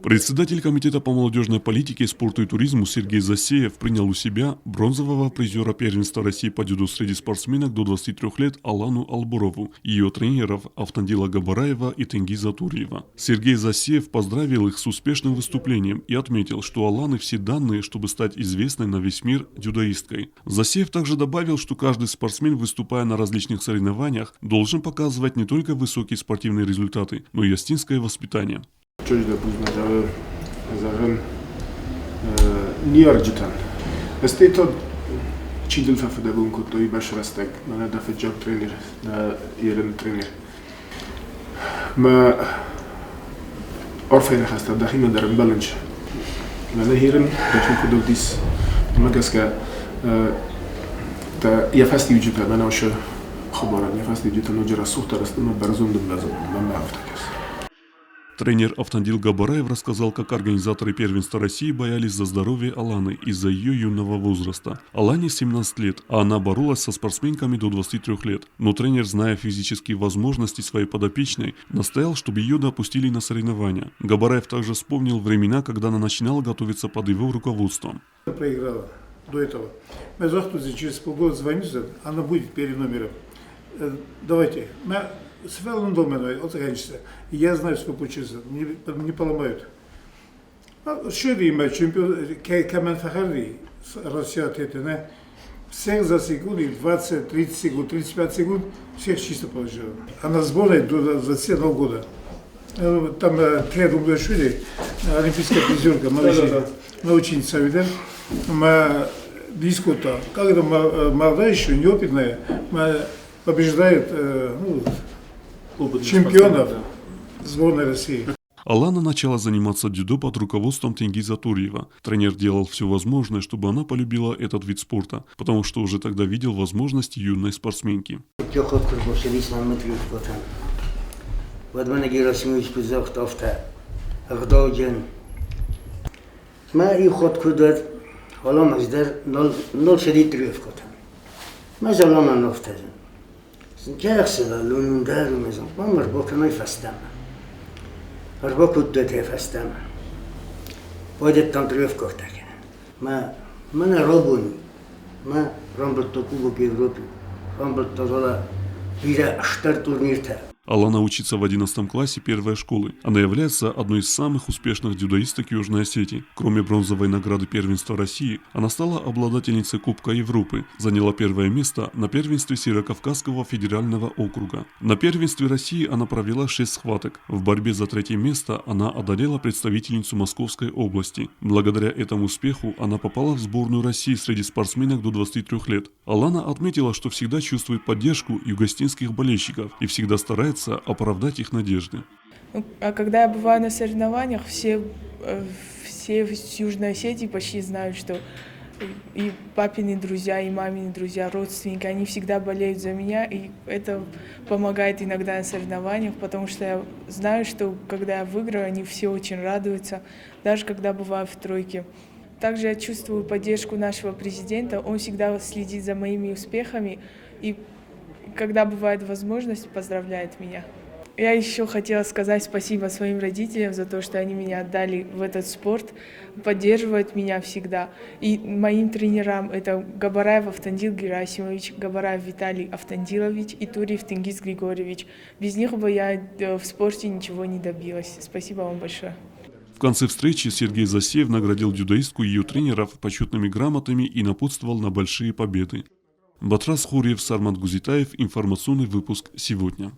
Председатель Комитета по молодежной политике, спорту и туризму Сергей Засеев принял у себя бронзового призера первенства России по дзюдо среди спортсменок до 23 лет Алану Албурову и ее тренеров Автандила Габараева и Тенгиза Турьева. Сергей Засеев поздравил их с успешным выступлением и отметил, что у Аланы все данные, чтобы стать известной на весь мир дзюдоисткой. Засеев также добавил, что каждый спортсмен, выступая на различных соревнованиях, должен показывать не только высокие спортивные результаты, но и астинское воспитание. Çocuk da buzna zaten niyarcıtan. Este to çidil fafda bunko to i baş rastak. Bana da fecak trener da yerin trener. Ma orfayna hasta da hima darin balance. Bana yerin da çünkü dodis magaska ta yafasti ujuka bana şu خبران yafasti ujuta nojara suhta rastma barzum dum lazım. Ben haftakas. Тренер Автандил Габараев рассказал, как организаторы первенства России боялись за здоровье Аланы из-за ее юного возраста. Алане 17 лет, а она боролась со спортсменками до 23 лет. Но тренер, зная физические возможности своей подопечной, настоял, чтобы ее допустили на соревнования. Габараев также вспомнил времена, когда она начинала готовиться под его руководством. Проиграла до этого. Мы завтра через полгода звоню, она будет перед номером. Давайте. Свелон доменой, от раньше. Я знаю, что получится. Не поломают. Шире имеет чемпион, Камен Фахари, Россия ответила. Всех за секунды, 20, 30 секунд, 35 секунд, всех чисто положила. Она сборная до 21 года. Там 3 рубля шили, олимпийская призерка, наученица, видно. Мы дискута, когда молодая еще, неопытная, побеждает чемпионов сборной России. Алана начала заниматься дзюдо под руководством Тенгиза Турьева. Тренер делал все возможное, чтобы она полюбила этот вид спорта, потому что уже тогда видел возможности юной спортсменки. Gerçekten lunundar mezun. Mamar bokana ifastam. Arbakut da ifastam. Pode tantref kortak. Ma na robuni. Ma рамбл то Кубок Европы. Рамбл то зола вира штар турнирта. Алана учится в 11 классе первой школы. Она является одной из самых успешных дзюдоисток Южной Осетии. Кроме бронзовой награды первенства России, она стала обладательницей Кубка Европы, заняла первое место на первенстве Северокавказского федерального округа. На первенстве России она провела 6 схваток. В борьбе за 3 место она одолела представительницу Московской области. Благодаря этому успеху она попала в сборную России среди спортсменок до 23 лет. Алана отметила, что всегда чувствует поддержку югостинских болельщиков и всегда старается оправдать их надежды. А когда я бываю на соревнованиях, все в Южной Осетии почти знают, что и папины друзья, и мамины друзья, родственники, они всегда болеют за меня, и это помогает иногда на соревнованиях, потому что я знаю, что когда я выиграю, они все очень радуются, даже когда бываю в тройке. Также я чувствую поддержку нашего президента, он всегда следит за моими успехами, и когда бывает возможность, поздравляет меня. Я еще хотела сказать спасибо своим родителям за то, что они меня отдали в этот спорт, поддерживают меня всегда. И моим тренерам это Габараев Автандил Герасимович, Габараев Виталий Автандилович и Турьев Тенгиз Григорьевич. Без них бы я в спорте ничего не добилась. Спасибо вам большое. В конце встречи Сергей Засеев наградил дзюдоистку и ее тренеров почетными грамотами и напутствовал на большие победы. Батрас Хурьев, Сармат Гузитаев. Информационный выпуск сегодня.